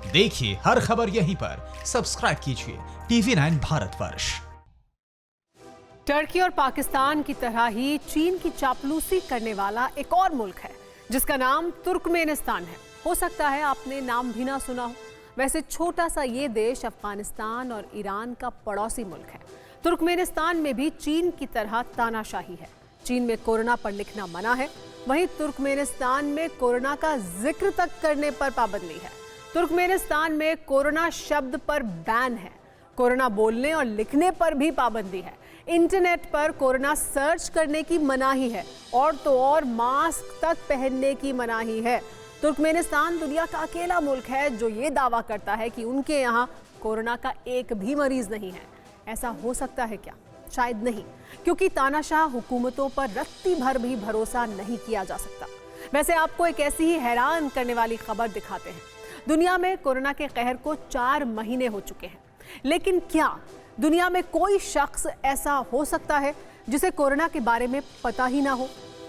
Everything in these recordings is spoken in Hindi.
देखिए हर खबर यहीं पर। सब्सक्राइब कीजिए TV9 भारतवर्ष। टर्की और पाकिस्तान की तरह ही चीन की चापलूसी करने वाला एक और मुल्क है जिसका नाम तुर्कमेनिस्तान है। हो सकता है आपने नाम भी ना सुना हो। वैसे छोटा सा ये देश अफगानिस्तान और ईरान का पड़ोसी मुल्क है। तुर्कमेनिस्तान में भी चीन की तरह तानाशाही है। चीन में कोरोना पर लिखना मना है, वहीं तुर्कमेनिस्तान में कोरोना का जिक्र तक करने पर पाबंदी है। तुर्कमेनिस्तान में कोरोना शब्द पर बैन है। कोरोना बोलने और लिखने पर भी पाबंदी है। इंटरनेट पर कोरोना सर्च करने की मनाही है और तो और मास्क तक पहनने की मनाही है। तुर्कमेनिस्तान दुनिया का अकेला मुल्क है जो ये दावा करता है कि उनके यहाँ कोरोना का एक भी मरीज नहीं है। ऐसा हो सकता है क्या? शायद नहीं, क्योंकि तानाशाह हुकूमतों पर रत्ती भर भी भरोसा नहीं किया जा सकता। वैसे आपको एक ऐसी ही हैरान करने वाली खबर दिखाते हैं। दुनिया में कोरोना के कहर को 4 महीने हो चुके हैं, लेकिन क्या दुनिया में कोई शख्स ऐसा हो सकता है जिसे कोरोना के बारे में पता ही ना हो?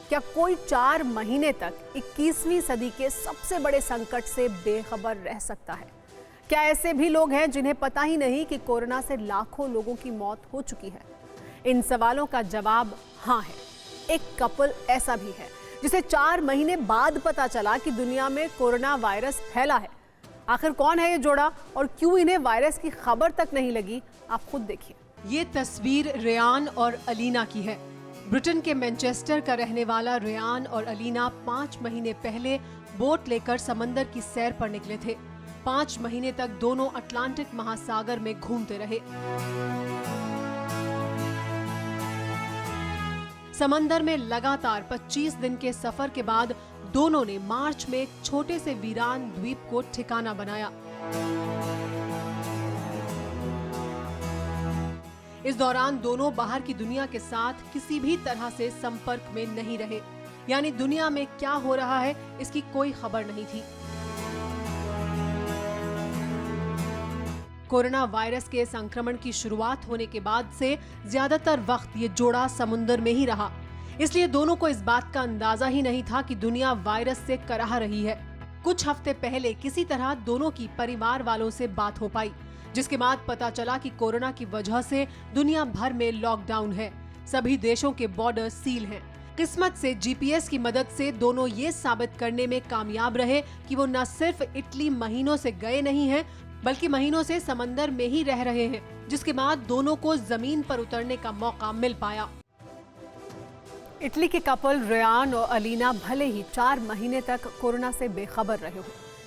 क्या कोई 4 महीने तक 21वीं सदी के सबसे बड़े संकट से बेखबर रह सकता है? क्या ऐसे भी लोग हैं जिन्हें पता ही नहीं कि कोरोना से लाखों लोगों की मौत हो चुकी है? इन सवालों का जवाब हाँ है। एक कपल ऐसा भी है जिसे 4 महीने बाद पता चला कि दुनिया में कोरोना वायरस फैला है। आखिर कौन है ये जोड़ा और क्यों इन्हें वायरस की खबर तक नहीं लगी? आप खुद देखिए। ये तस्वीर रेयान और अलीना की है। ब्रिटेन के मैनचेस्टर का रहने वाला रेयान और अलीना 5 महीने पहले बोट लेकर समंदर की सैर पर निकले थे। 5 महीने तक दोनों अटलांटिक महासागर में घूमते रहे। समंदर में लगातार 25 दिन के सफर के बाद दोनों ने मार्च में एक छोटे से वीरान द्वीप को ठिकाना बनाया। इस दौरान दोनों बाहर की दुनिया के साथ किसी भी तरह से संपर्क में नहीं रहे, यानी दुनिया में क्या हो रहा है इसकी कोई खबर नहीं थी। कोरोना वायरस के संक्रमण की शुरुआत होने के बाद से ज्यादातर वक्त ये जोड़ा समुद्र में ही रहा, इसलिए दोनों को इस बात का अंदाजा ही नहीं था कि दुनिया वायरस से कराह रही है। कुछ हफ्ते पहले किसी तरह दोनों की परिवार वालों से बात हो पाई, जिसके बाद पता चला कि कोरोना की वजह से दुनिया भर में लॉकडाउन है। सभी देशों के बॉर्डर सील हैं। किस्मत से जीपीएस की मदद से दोनों ये साबित करने में कामयाब रहे कि वो न सिर्फ इटली महीनों से गए नहीं हैं, बल्कि महीनों से समंदर में ही रह रहे हैं, जिसके बाद दोनों को जमीन पर उतरने का मौका मिल पाया। इटली के कपल रेयान और अलीना भले ही 4 महीने तक कोरोना से बेखबर रहे हो,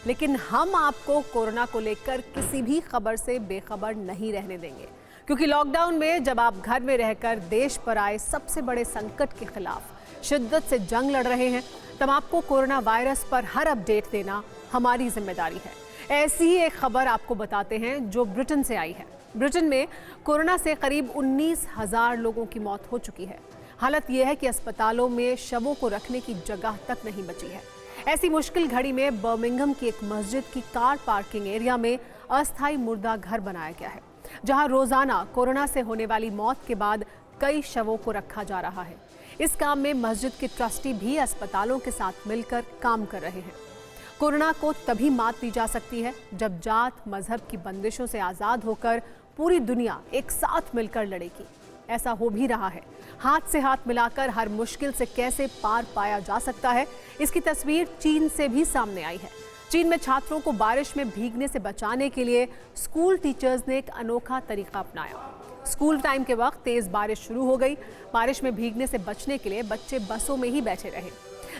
लेकिन हम आपको कोरोना को लेकर किसी भी खबर से बेखबर नहीं रहने देंगे, क्योंकि लॉकडाउन में जब आप घर में रहकर देश पर आए सबसे बड़े संकट के खिलाफ शिद्दत से जंग लड़ रहे हैं, तब आपको कोरोना वायरस पर हर अपडेट देना हमारी जिम्मेदारी है। ऐसी ही एक खबर आपको बताते हैं जो ब्रिटेन से आई है। ब्रिटेन में कोरोना से करीब 19,000 लोगों की मौत हो चुकी है। हालत यह है कि अस्पतालों में शवों को रखने की जगह तक नहीं बची है। ऐसी मुश्किल घड़ी में बर्मिंघम की एक मस्जिद की कार पार्किंग एरिया में अस्थायी मुर्दा घर बनाया गया है, जहां रोजाना कोरोना से होने वाली मौत के बाद कई शवों को रखा जा रहा है। इस काम में मस्जिद के ट्रस्टी भी अस्पतालों के साथ मिलकर काम कर रहे हैं। कोरोना को तभी मात दी जा सकती है जब जात मजहब की बंदिशों से आज़ाद होकर पूरी दुनिया एक साथ मिलकर लड़ेगी। ऐसा हो भी रहा है। हाथ से हाथ मिलाकर हर मुश्किल से कैसे पार पाया जा सकता है, इसकी तस्वीर चीन से भी सामने आई है। चीन में छात्रों को बारिश में भीगने से बचाने के लिए स्कूल टीचर्स ने एक अनोखा तरीका अपनाया। स्कूल टाइम के वक्त तेज बारिश शुरू हो गई। बारिश में भीगने से बचने के लिए बच्चे बसों में ही बैठे रहे,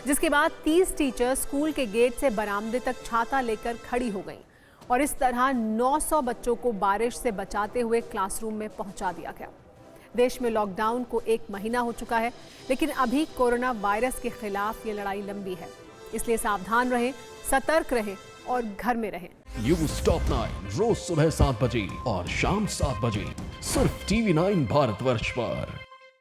जिसके बाद 30 टीचर स्कूल के गेट से बरामदे तक छाता लेकर खड़ी हो गईं और इस तरह 900 बच्चों को बारिश से बचाते हुए क्लासरूम में पहुंचा दिया गया। देश में लॉकडाउन को 1 महीना हो चुका है, लेकिन अभी कोरोना वायरस के खिलाफ ये लड़ाई लंबी है, इसलिए सावधान रहें, सतर्क रहें और घर में रहें। न्यूज़ टॉप 9 रोज सुबह 7 बजे और शाम 7 बजे सिर्फ TV9 भारतवर्ष पर।